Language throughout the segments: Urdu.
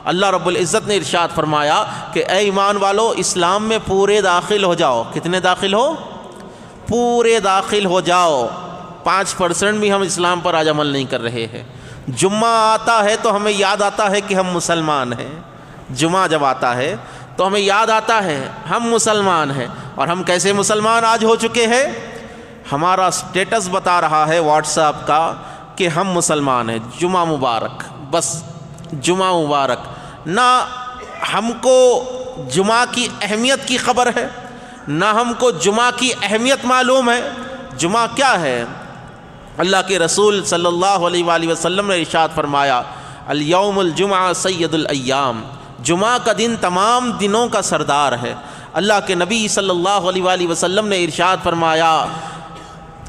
اللہ رب العزت نے ارشاد فرمایا کہ اے ایمان والو اسلام میں پورے داخل ہو جاؤ۔ کتنے داخل ہو؟ پورے داخل ہو جاؤ۔ 5% بھی ہم اسلام پر آج عمل نہیں کر رہے ہیں۔ جمعہ آتا ہے تو ہمیں یاد آتا ہے کہ ہم مسلمان ہیں۔ جمعہ جب آتا ہے تو ہمیں یاد آتا ہے ہم مسلمان ہیں۔ اور ہم کیسے مسلمان آج ہو چکے ہیں؟ ہمارا سٹیٹس بتا رہا ہے واٹس ایپ کا کہ ہم مسلمان ہیں۔ جمعہ مبارک، بس جمعہ مبارک۔ نہ ہم کو جمعہ کی اہمیت کی خبر ہے، نہ ہم کو جمعہ کی اہمیت معلوم ہے۔ جمعہ کیا ہے؟ اللہ کے رسول صلی اللہ علیہ وآلہ وسلم نے ارشاد فرمایا الیوم الجمعہ سید الایام، جمعہ کا دن تمام دنوں کا سردار ہے۔ اللہ کے نبی صلی اللہ علیہ وآلہ وسلم نے ارشاد فرمایا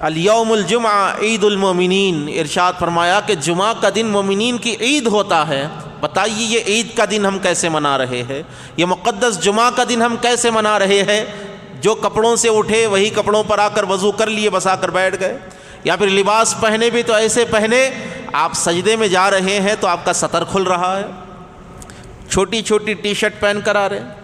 الیوم الجمعہ عید المومنین، ارشاد فرمایا کہ جمعہ کا دن مومنین کی عید ہوتا ہے۔ بتائیے یہ عید کا دن ہم کیسے منا رہے ہیں؟ یہ مقدس جمعہ کا دن ہم کیسے منا رہے ہیں؟ جو کپڑوں سے اٹھے وہی کپڑوں پر آ کر وضو کر لیے، بس آ کر بیٹھ گئے، یا پھر لباس پہنے بھی تو ایسے پہنے آپ سجدے میں جا رہے ہیں تو آپ کا سطر کھل رہا ہے، چھوٹی چھوٹی ٹی شرٹ پہن کر آ رہے ہیں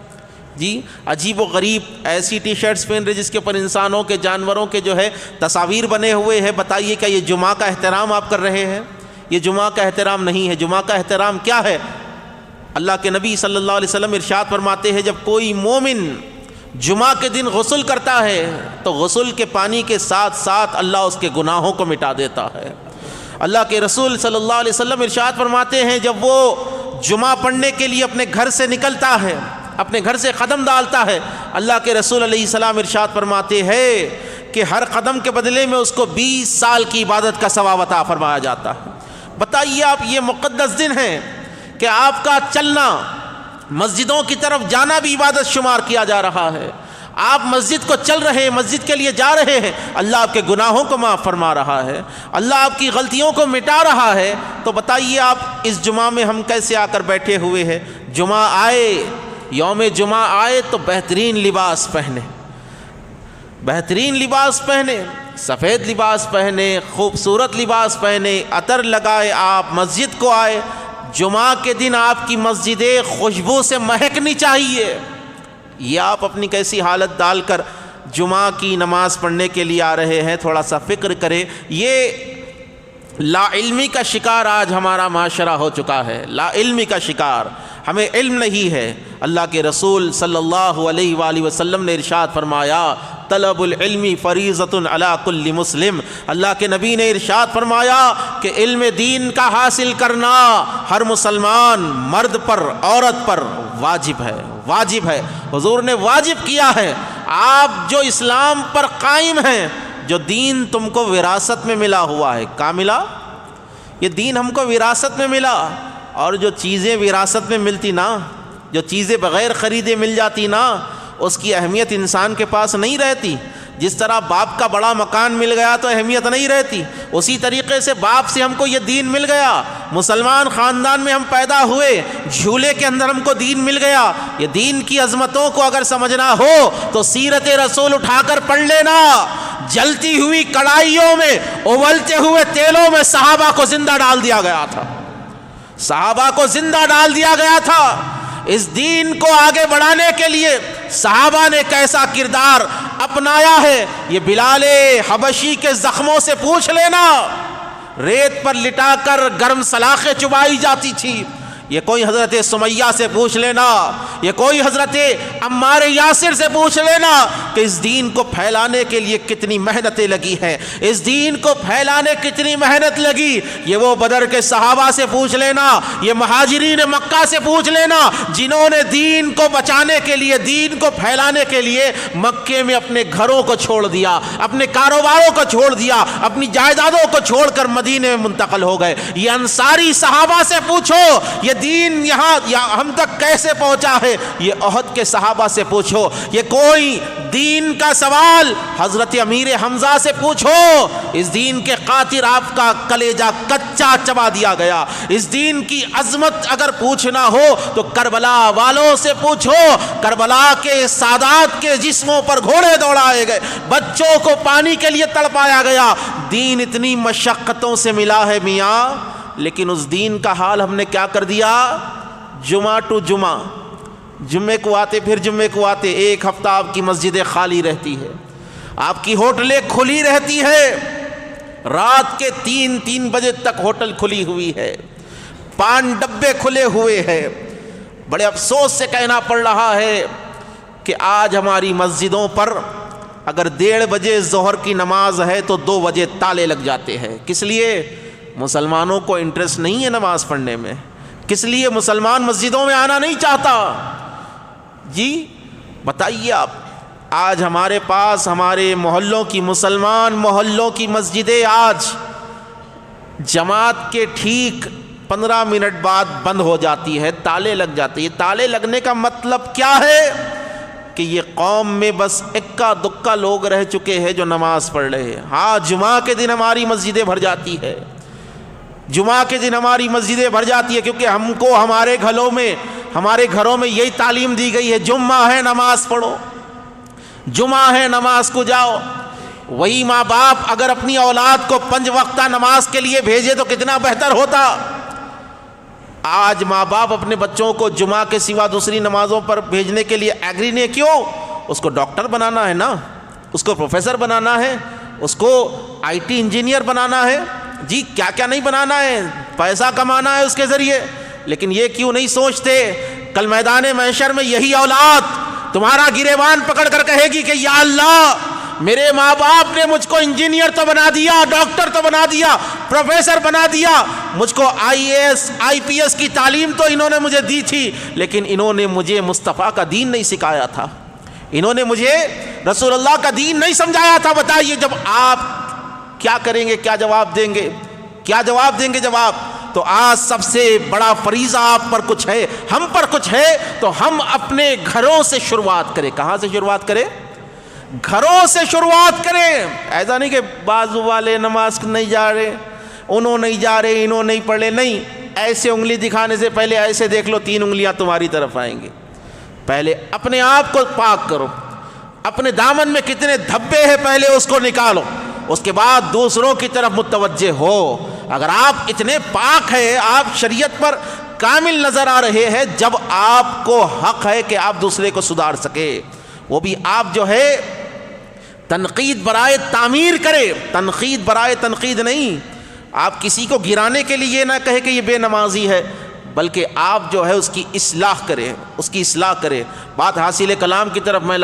جی، عجیب و غریب ایسی ٹی شرٹس پہن رہے جس کے اوپر انسانوں کے، جانوروں کے جو ہے تصاویر بنے ہوئے ہیں۔ بتائیے کیا یہ جمعہ کا احترام آپ کر رہے ہیں؟ یہ جمعہ کا احترام نہیں ہے۔ جمعہ کا احترام کیا ہے؟ اللہ کے نبی صلی اللہ علیہ وسلم ارشاد فرماتے ہیں جب کوئی مومن جمعہ کے دن غسل کرتا ہے تو غسل کے پانی کے ساتھ ساتھ اللہ اس کے گناہوں کو مٹا دیتا ہے۔ اللہ کے رسول صلی اللہ علیہ وسلم ارشاد فرماتے ہیں جب وہ جمعہ پڑھنے کے لیے اپنے گھر سے نکلتا ہے، اپنے گھر سے قدم ڈالتا ہے، اللہ کے رسول علیہ السلام ارشاد فرماتے ہیں کہ ہر قدم کے بدلے میں اس کو 20 سال کی عبادت کا ثواب عطا فرمایا جاتا ہے۔ بتائیے آپ یہ مقدس دن ہے کہ آپ کا چلنا، مسجدوں کی طرف جانا بھی عبادت شمار کیا جا رہا ہے۔ آپ مسجد کو چل رہے ہیں، مسجد کے لیے جا رہے ہیں، اللہ آپ کے گناہوں کو معاف فرما رہا ہے، اللہ آپ کی غلطیوں کو مٹا رہا ہے۔ تو بتائیے آپ اس جمعہ میں ہم کیسے آ کر بیٹھے ہوئے ہیں؟ جمعہ آئے، یوم جمعہ آئے تو بہترین لباس پہنے، بہترین لباس پہنے، سفید لباس پہنے، خوبصورت لباس پہنے، عطر لگائے، آپ مسجد کو آئے۔ جمعہ کے دن آپ کی مسجدیں خوشبو سے مہکنی چاہیے۔ یہ آپ اپنی کیسی حالت ڈال کر جمعہ کی نماز پڑھنے کے لیے آ رہے ہیں؟ تھوڑا سا فکر کرے۔ یہ لا علمی کا شکار آج ہمارا معاشرہ ہو چکا ہے، لا علمی کا شکار، ہمیں علم نہیں ہے۔ اللہ کے رسول صلی اللہ علیہ وآلہ وسلم نے ارشاد فرمایا طلب العلم فریضۃ علی کل مسلم، اللہ کے نبی نے ارشاد فرمایا کہ علم دین کا حاصل کرنا ہر مسلمان مرد پر، عورت پر واجب ہے، واجب ہے، حضور نے واجب کیا ہے۔ آپ جو اسلام پر قائم ہیں، جو دین تم کو وراثت میں ملا ہوا ہے، کہاں ملا؟ یہ دین ہم کو وراثت میں ملا، اور جو چیزیں وراثت میں ملتی نا، جو چیزیں بغیر خریدے مل جاتی نا، اس کی اہمیت انسان کے پاس نہیں رہتی۔ جس طرح باپ کا بڑا مکان مل گیا تو اہمیت نہیں رہتی، اسی طریقے سے باپ سے ہم کو یہ دین مل گیا، مسلمان خاندان میں ہم پیدا ہوئے، جھولے کے اندر ہم کو دین مل گیا۔ یہ دین کی عظمتوں کو اگر سمجھنا ہو تو سیرت رسول اٹھا کر پڑھ لینا۔ جلتی ہوئی کڑھائیوں میں، ابلتے ہوئے تیلوں میں صحابہ کو زندہ ڈال دیا گیا تھا، صحابہ کو زندہ ڈال دیا گیا تھا۔ اس دین کو آگے بڑھانے کے لیے صحابہ نے کیسا کردار اپنایا ہے، یہ بلال حبشی کے زخموں سے پوچھ لینا۔ ریت پر لٹا کر گرم سلاخیں چبائی جاتی تھی، یہ کوئی حضرت سمیہ سے پوچھ لینا، یہ کوئی حضرت عمار یاسر سے پوچھ لینا کہ اس دین کو پھیلانے کے لیے کتنی محنتیں لگی ہیں، اس دین کو پھیلانے کتنی محنت لگی۔ یہ وہ بدر کے صحابہ سے پوچھ لینا، یہ مہاجرین مکہ سے پوچھ لینا، جنہوں نے دین کو بچانے کے لیے، دین کو پھیلانے کے لیے مکے میں اپنے گھروں کو چھوڑ دیا، اپنے کاروباروں کو چھوڑ دیا، اپنی جائیدادوں کو چھوڑ کر مدینے میں منتقل ہو گئے۔ یہ انصاری صحابہ سے پوچھو یہ دین یہاں ہم تک کیسے پہنچا ہے، یہ احد کے صحابہ سے پوچھو۔ یہ کوئی دین کا سوال حضرت امیر حمزہ سے پوچھو، اس دین کے خاطر آپ کا کلیجہ کچا چبا دیا گیا۔ اس دین کی عظمت اگر پوچھنا ہو تو کربلا والوں سے پوچھو، کربلا کے سادات کے جسموں پر گھوڑے دوڑائے گئے، بچوں کو پانی کے لیے تڑپایا گیا۔ دین اتنی مشقتوں سے ملا ہے میاں، لیکن اس دین کا حال ہم نے کیا کر دیا؟ جمعہ ٹو جمعہ، جمعے کو آتے پھر جمعے کو آتے، ایک ہفتہ آپ کی مسجدیں خالی رہتی ہے، آپ کی ہوٹلیں کھلی رہتی ہے، رات کے 3 بجے تک ہوٹل کھلی ہوئی ہے، پان ڈبے کھلے ہوئے ہیں۔ بڑے افسوس سے کہنا پڑ رہا ہے کہ آج ہماری مسجدوں پر اگر 1:30 بجے ظہر کی نماز ہے تو 2 بجے تالے لگ جاتے ہیں۔ کس لیے؟ مسلمانوں کو انٹرسٹ نہیں ہے نماز پڑھنے میں، کس لیے مسلمان مسجدوں میں آنا نہیں چاہتا؟ جی بتائیے آپ، آج ہمارے پاس ہمارے محلوں کی، مسلمان محلوں کی مسجدیں آج جماعت کے ٹھیک 15 منٹ بعد بند ہو جاتی ہے، تالے لگ جاتے ہیں۔ تالے لگنے کا مطلب کیا ہے؟ کہ یہ قوم میں بس اکا دکا لوگ رہ چکے ہیں جو نماز پڑھ رہے ہیں۔ ہاں جمعہ کے دن ہماری مسجدیں بھر جاتی ہے، جمعہ کے دن ہماری مسجدیں بھر جاتی ہے، کیونکہ ہم کو ہمارے گھروں میں یہی تعلیم دی گئی ہے، جمعہ ہے نماز پڑھو، جمعہ ہے نماز کو جاؤ۔ وہی ماں باپ اگر اپنی اولاد کو 5 وقتہ نماز کے لیے بھیجے تو کتنا بہتر ہوتا۔ آج ماں باپ اپنے بچوں کو جمعہ کے سوا دوسری نمازوں پر بھیجنے کے لیے ایگری نہیں، کیوں؟ اس کو ڈاکٹر بنانا ہے نا، اس کو پروفیسر بنانا ہے، اس کو IT انجینئر بنانا ہے، جی کیا کیا نہیں بنانا ہے، پیسہ کمانا ہے اس کے ذریعے۔ لیکن یہ کیوں نہیں سوچتے کل میدان محشر میں یہی اولاد تمہارا گریبان پکڑ کر کہے گی کہ یا اللہ میرے ماں باپ نے مجھ کو انجینئر تو بنا دیا، ڈاکٹر تو بنا دیا، پروفیسر بنا دیا، مجھ کو IAS IPS کی تعلیم تو انہوں نے مجھے دی تھی، لیکن انہوں نے مجھے مصطفیٰ کا دین نہیں سکھایا تھا، انہوں نے مجھے رسول اللہ کا دین نہیں سمجھایا تھا۔ بتائیے جب آپ کیا کریں گے، کیا جواب دیں گے، کیا جواب دیں گے جواب؟ تو آج سب سے بڑا فریضہ آپ پر کچھ ہے، ہم پر کچھ ہے، تو ہم اپنے گھروں سے شروعات کریں۔ کہاں سے شروعات کریں؟ گھروں سے شروعات کریں۔ ایسا نہیں کہ بازو والے نماز نہیں جا رہے، انہوں نہیں جا رہے، انہوں نہیں پڑھ رہے، نہیں، ایسے انگلی دکھانے سے پہلے ایسے دیکھ لو 3 انگلیاں تمہاری طرف آئیں گی۔ پہلے اپنے آپ کو پاک کرو، اپنے دامن میں کتنے دھبے ہیں پہلے اس کو نکالو، اس کے بعد دوسروں کی طرف متوجہ ہو۔ اگر آپ اتنے پاک ہیں، آپ شریعت پر کامل نظر آ رہے ہیں، جب آپ کو حق ہے کہ آپ دوسرے کو سدھار سکے، وہ بھی آپ جو ہے تنقید برائے تعمیر کرے، تنقید برائے تنقید نہیں۔ آپ کسی کو گرانے کے لیے نہ کہے کہ یہ بے نمازی ہے، بلکہ آپ جو ہے اس کی اصلاح کرے، اس کی اصلاح کرے۔ بات حاصل کلام کی طرف میں